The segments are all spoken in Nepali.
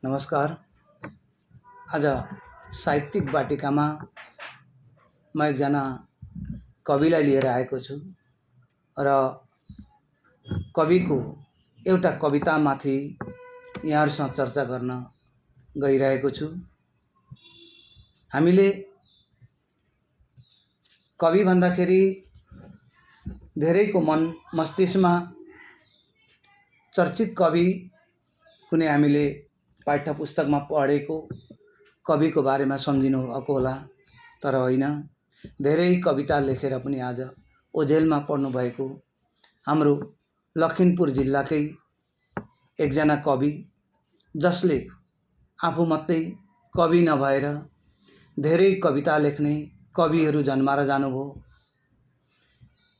नमस्कार। आज साहित्यिक वाटिकामा म एकजना कविलाई लिएर आएको छु र कविको एउटा कवितामाथि यहाँहरूसँग चर्चा गर्न गइरहेको छु। हामीले कवि भन्दाखेरि धेरैको मन मस्तिष्कमा चर्चित कवि कुनै हामीले पाठ्य पुस्तकमा पढेको कविको बारेमा सम्झिनु भएको होला, तर होइन। धेरै कविता लेखेर पनि आज ओझेलमा पर्नु भएको हाम्रो लखिमपुर जिल्लाकै एकजना कवि, जसले आफू मात्रै कवि नभएर धेरै कविता लेख्ने कविहरू जन्माएर जानुभयो।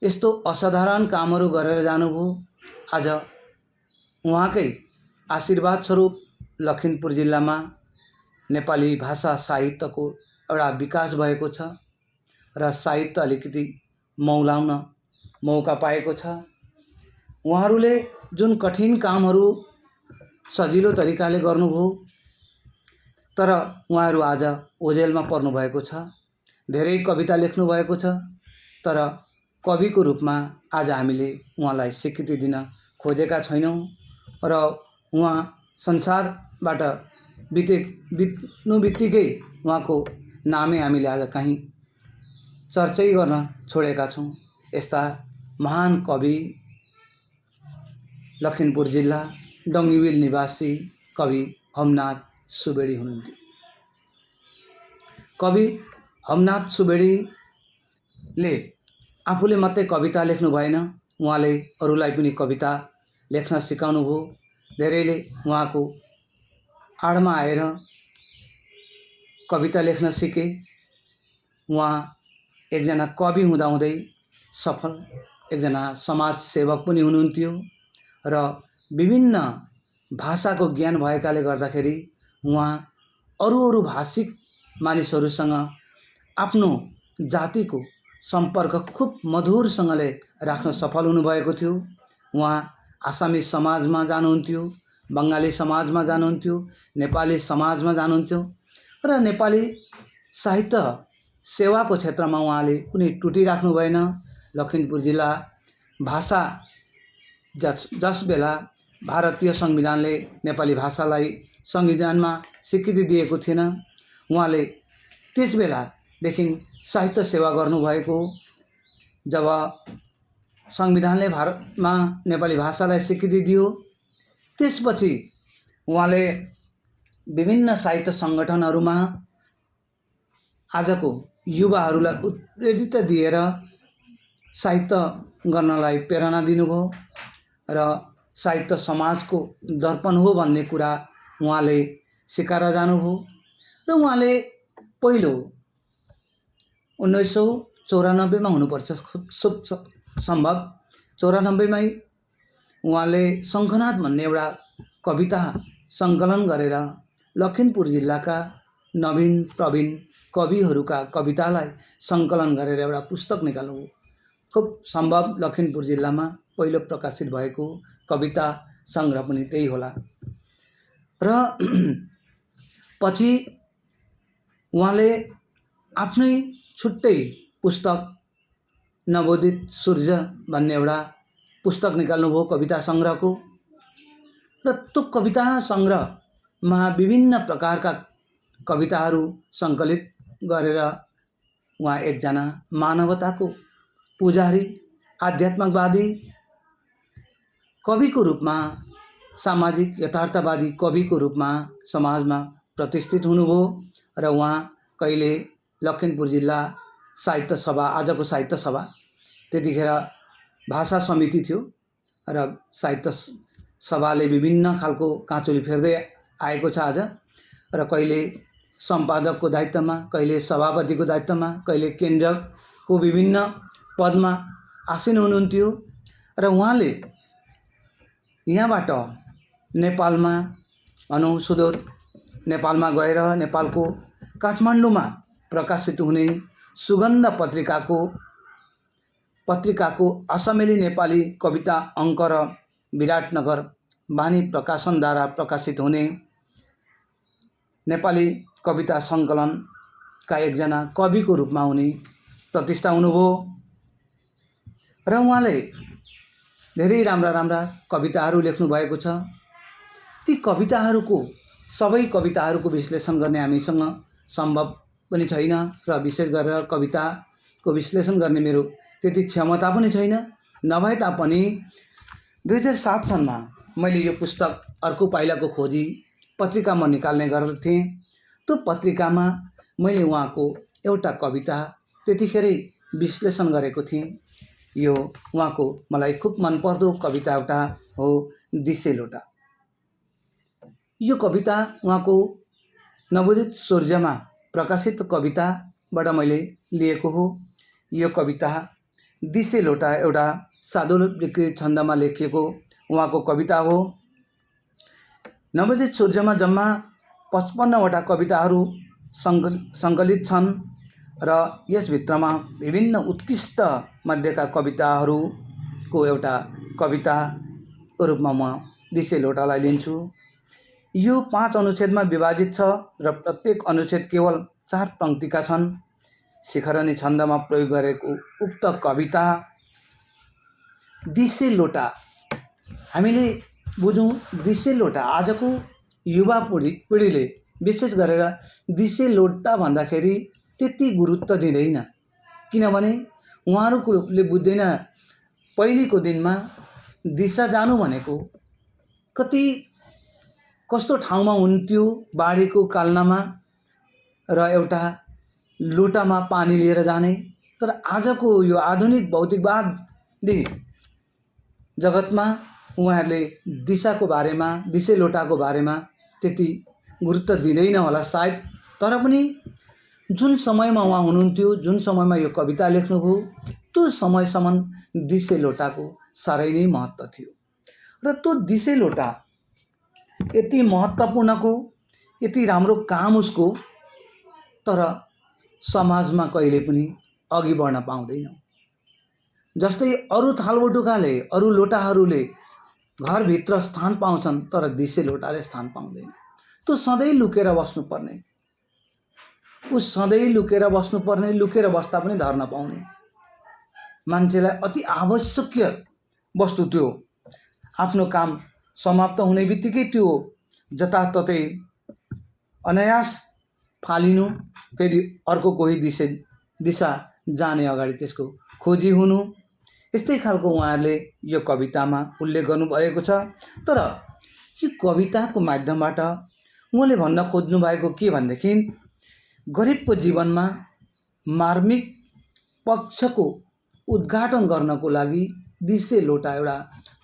यस्तो असाधारण कामहरू गरेर जानुभयो। आज उहाँकै आशीर्वाद स्वरूप लखिमपुर जिल्लामा नेपाली भाषा साहित्यको एउटा विकास भएको छ र साहित्य अलिकति मौलाउन मौका पाएको छ। उहाँहरूले जुन कठिन कामहरू सजिलो तरिकाले गर्नुभयो, तर उहाँहरू आज ओझेलमा पर्नु भएको छ। धेरै कविता लेख्नु भएको छ, तर कविको रूपमा आज हामीले उहाँलाई स्वीकृति दिन खोजेका छैनौँ र उहाँ संसारबाट बित्नु बित्तिकै उहाँको नामै हामीले आज कहीँ चर्चै गर्न छोडेका छौँ। यस्ता महान कवि लखिमपुर जिल्ला डङ्गीबिल निवासी कवि हमनाथ सुवेदी हुनुहुन्थ्यो। कवि हमनाथ सुवेदीले आफूले मात्रै कविता लेख्नु भएन, उहाँले अरूलाई पनि कविता लेख्न सिकाउनु भयो। धेरैले उहाँको आडमा आएर कविता लेख्न सिके। उहाँ एकजना कवि हुँदाहुँदै सफल एकजना समाज सेवक पनि हुनुहुन्थ्यो र विभिन्न भाषाको ज्ञान भएकाले गर्दाखेरि उहाँ अरू भाषिक मानिसहरूसँग आफ्नो जातिको सम्पर्क खुब मधुरसँगले राख्न सफल हुनुभएको थियो। उहाँ आसामी समाजमा जानुहुन्थ्यो, बङ्गाली समाजमा जानुहुन्थ्यो, नेपाली समाजमा जानुहुन्थ्यो र नेपाली साहित्य सेवाको क्षेत्रमा उहाँले कुनै टुटी राख्नु भएन। लखिमपुर जिल्ला भाषा जस बेला भारतीय संविधानले नेपाली भाषालाई संविधानमा स्वीकृति दिएको थिएन, उहाँले त्यस बेलादेखि साहित्य सेवा गर्नुभएको। जब संविधानले भारतमा नेपाली भाषालाई स्वीकृति दियो, त्यसपछि उहाँले विभिन्न साहित्य सङ्गठनहरूमा आजको युवाहरूलाई उत्प्रेरित दिएर साहित्य गर्नलाई प्रेरणा दिनुभयो र साहित्य समाजको दर्पण हो भन्ने कुरा उहाँले सिकाएर जानुभयो। र उहाँले पहिलो 1994 हुनुपर्छ, सम्भव 94मै उहाँले शङ्खनाद भन्ने एउटा कविता सङ्कलन गरेर लखिमपुर जिल्लाका नवीन प्रवीण कविहरूका कवितालाई सङ्कलन गरेर एउटा पुस्तक निकाल्नुभयो। खुब सम्भव लखिमपुर जिल्लामा पहिलो प्रकाशित भएको कविता सङ्ग्रह पनि त्यही होला। र पछि उहाँले आफ्नै छुट्टै पुस्तक नवोदित सूर्य भन्ने एउटा पुस्तक निकाल्नुभयो कविता सङ्ग्रहको। र त्यो कविता सङ्ग्रहमा विभिन्न प्रकारका कविताहरू सङ्कलित गरेर उहाँ एकजना मानवताको पुजारी, आध्यात्मवादी कविको रूपमा, सामाजिक यथार्थवादी कविको रूपमा समाजमा प्रतिष्ठित हुनुभयो। र उहाँ कहिले लखिमपुर जिल्ला साहित्य सभा, आजको साहित्य सभा, त्यतिखेर भाषा समिति थियो र साहित्य सभाले विभिन्न खालको काँचुली फेर्दै आएको छ आज। र कहिले सम्पादकको दायित्वमा, कहिले सभापतिको दायित्वमा, कहिले केन्द्रको विभिन्न पदमा आसीन हुनुहुन्थ्यो। र उहाँले यहाँबाट नेपालमा, भनौँ सुदूर नेपालमा गएर नेपालको काठमाडौँमा प्रकाशित हुने सुगन्ध पत्रिकाको असमेली नेपाली कविता अङ्क र विराटनगर वाणी प्रकाशनद्वारा प्रकाशित हुने नेपाली कविता सङ्कलनका एकजना कविको रूपमा उनी प्रतिष्ठा हुनुभयो र उहाँले धेरै राम्रा राम्रा कविताहरू लेख्नु भएको छ। ती कविताहरूको सबै कविताहरूको विश्लेषण गर्ने हामीसँग सम्भव पनि छैन र विशेष गरेर कविताको विश्लेषण गर्ने मेरो त्यति क्षमता पनि छैन। नभए तापनि 2007 सनमा मैले यो पुस्तक अर्को पाइलाको खोजी पत्रिकामा निकाल्ने गर्थेँ। त्यो पत्रिकामा मैले उहाँको एउटा कविता त्यतिखेरै विश्लेषण गरेको थिएँ। यो उहाँको मलाई खुब मनपर्दो कविता एउटा हो दिसे लोटा। यो कविता उहाँको नवोदित सूर्यमा प्रकाशित कविताबाट मैले लिएको हो। यो कविता दिसे लोटा एउटा सादोलिक छन्दमा लेखिएको उहाँको कविता हो। नवोदित सूर्यमा जम्मा 55वटा कविताहरू सङ्कलित छन् र यसभित्रमा विभिन्न उत्कृष्ट मध्येका कविताहरूको एउटा कविताको रूपमा म दिसे लोटालाई लिन्छु। यो 5 अनुच्छेदमा विभाजित छ र प्रत्येक अनुच्छेद केवल 4 पंक्तिका छन्। शिखरणी छन्दमा प्रयोग गरेको उक्त कविता दिसे लोटा। हामीले बुझौँ दिसे लोटा। आजको युवा पिँढीले विशेष गरेर दिसे लोटा भन्दाखेरि त्यति गुरुत्व दिँदैन, किनभने उहाँहरूले बुझ्दैन पहिलेको दिनमा दिशा जानु भनेको कस्तो ठाउँमा हुन्थ्यो, बाढीको कालनामा र एउटा लोटामा पानी लिएर जाने। तर आजको यो आधुनिक भौतिकवादी जगतमा उहाँहरूले दिशाको बारेमा, दिसे लोटाको बारेमा त्यति गुरुत्व दिँदैन होला सायद। तर पनि जुन समयमा उहाँ हुनुहुन्थ्यो, जुन समयमा यो कविता लेख्नुभयो, त्यो समयसम्म दिसे लोटाको साह्रै नै महत्त्व थियो। र त्यो दिसे लोटा यति महत्त्वपूर्णको, यति राम्रो काम उसको, तर समाजमा कहिले पनि अघि बढ्न पाउँदैन। जस्तै अरू थालबटुकाले, अरू लोटाहरूले घरभित्र स्थान पाउँछन्, तर दिसे लोटाले स्थान पाउँदैन। त्यो सधैँ लुकेर बस्नुपर्ने, लुकेर बस्दा पनि धर्न पाउने मान्छेलाई अति आवश्यकीय वस्तु त्यो। आफ्नो काम समाप्त हुने बित्तिकै त्यो जताततै अनायास फालिनु, फेरि अर्को कोही दिशा जाने अगाडि त्यसको खोजी हुनु, यस्तै खालको उहाँहरूले यो कवितामा उल्लेख गर्नुभएको छ। तर यो कविताको माध्यमबाट उहाँले भन्न खोज्नु भएको के भनेदेखि गरिबको जीवनमा मार्मिक पक्षको उद्घाटन गर्नको लागि दिसे लोटा एउटा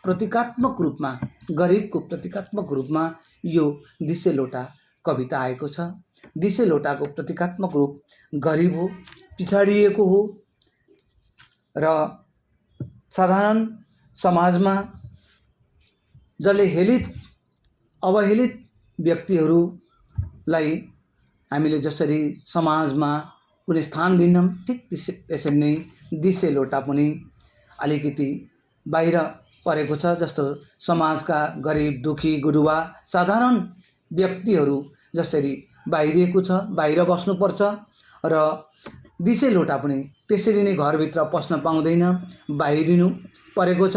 प्रतीकात्मक रूपमा, गरिबको प्रतीकात्मक रूपमा यो दिसे लोटा कविता आएको छ। दिसे लोटाको प्रतीकात्मक रूप गरिब हो, पिछाडिएको हो र साधारण समाजमा जसले अवहेलित व्यक्तिहरूलाई हामीले जसरी समाजमा कुनै स्थान दिन्नौँ, ठिक त्यसरी नै दिसे लोटा पनि अलिकति बाहिर परेको छ। जस्तो समाजका गरिब, दुखी, गुरुवा, साधारण व्यक्तिहरू जसरी बाहिरिएको छ, बाहिर बस्नुपर्छ, र दिसे लोटा पनि त्यसरी नै घरभित्र पस्न पाउँदैन, बाहिरिनु परेको छ।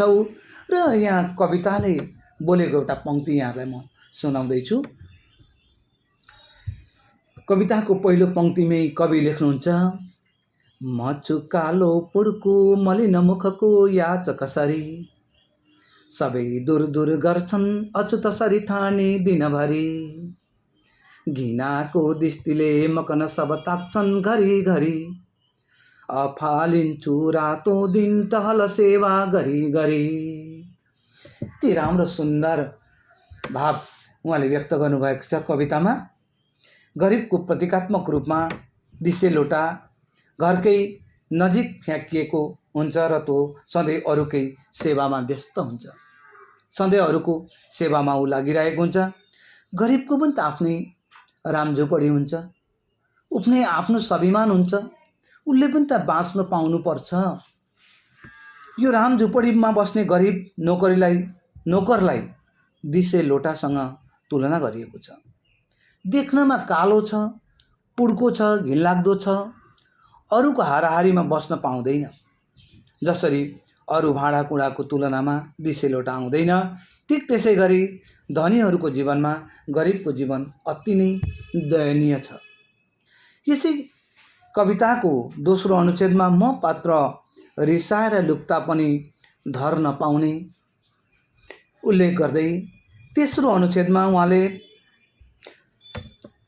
र यहाँ कविताले बोलेको एउटा पंक्ति यहाँलाई म सुनाउँदैछु। कविताको पहिलो पंक्तिमै कवि लेख्नुहुन्छ, म छु कालो पुड्को मलिन मुखको याचक कसरी, सबै दूर दूर गर्छन् अछुत सरी ठानी दिनभरि, घिनाको दृष्टिले मकन सब ताक्छन् घरि घरि, फालिन्छु रातो दिन टहल सेवा गरी गरी। यति राम्रो सुन्दर भाव उहाँले व्यक्त गर्नुभएको छ कवितामा। गरिबको प्रतीकात्मक रूपमा दिसे लोटा घरकै नजिक फ्याँकिएको हुन्छ र त्यो सधैँ अरूकै सेवामा व्यस्त हुन्छ, सधैँ अरूको सेवामा ऊ लागिरहेको हुन्छ। गरिबको पनि त आफ्नै रामझोपडी हुन्छ, उफ्नै आफ्नो स्वाभिमान हुन्छ, उसले पनि त बाँच्न पाउनुपर्छ। यो रामझोपडीमा बस्ने गरिब नोकरलाई दिसे लोटासँग तुलना गरिएको छ। देख्नमा कालो छ, पुड्को छ, घिनलाग्दो छ, अरूको हाराहारीमा बस्न पाउँदैन। जसरी अरू भाँडाकुँडाको तुलनामा दिसेलोटा आउँदैन, ठिक त्यसै गरी धनीहरूको जीवनमा गरिबको जीवन अति नै दयनीय छ। यसै कविताको दोस्रो अनुच्छेदमा म पात्र रिसाएर लुक्ता पनि धर नपाउने उल्लेख गर्दै तेस्रो अनुच्छेदमा उहाँले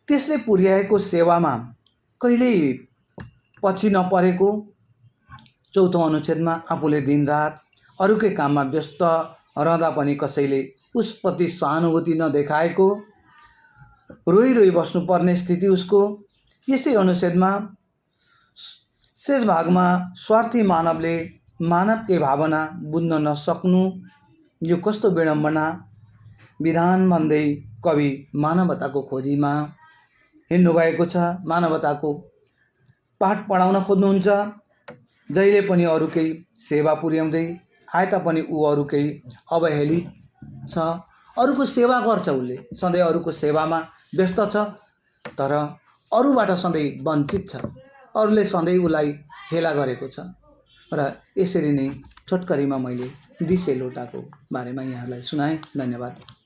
त्यसले पुर्याएको सेवामा कहिल्यै पछि नपरेको, चौथो अनुच्छेदमा आफूले दिनरात अरूकै काममा व्यस्त रहँदा पनि कसैले उसप्रति सहानुभूति नदेखाएको, रोइ रोइ बस्नुपर्ने स्थिति उसको, यसै अनुच्छेदमा शेष भागमा स्वार्थी मानवले मानवकै भावना बुझ्न नसक्नु, यो कस्तो विडम्बना विधान भन्दै कवि मानवताको खोजीमा हिँड्नुभएको छ। मानवताको पाठ पढाउन खोज्नुहुन्छ, जहिले पनि अरूकै सेवा पुर्याउँदै आए तापनि ऊ अरूकै अवहेलित छ। अरूको सेवा गर्छ, उसले सधैँ अरूको सेवामा व्यस्त छ, तर अरूबाट सधैँ वञ्चित छ। अरूले सधैँ उसलाई हेला गरेको छ। र यसरी नै छोटकरीमा मैले दिसेलोटाको बारेमा यहाँलाई सुनाएँ। धन्यवाद।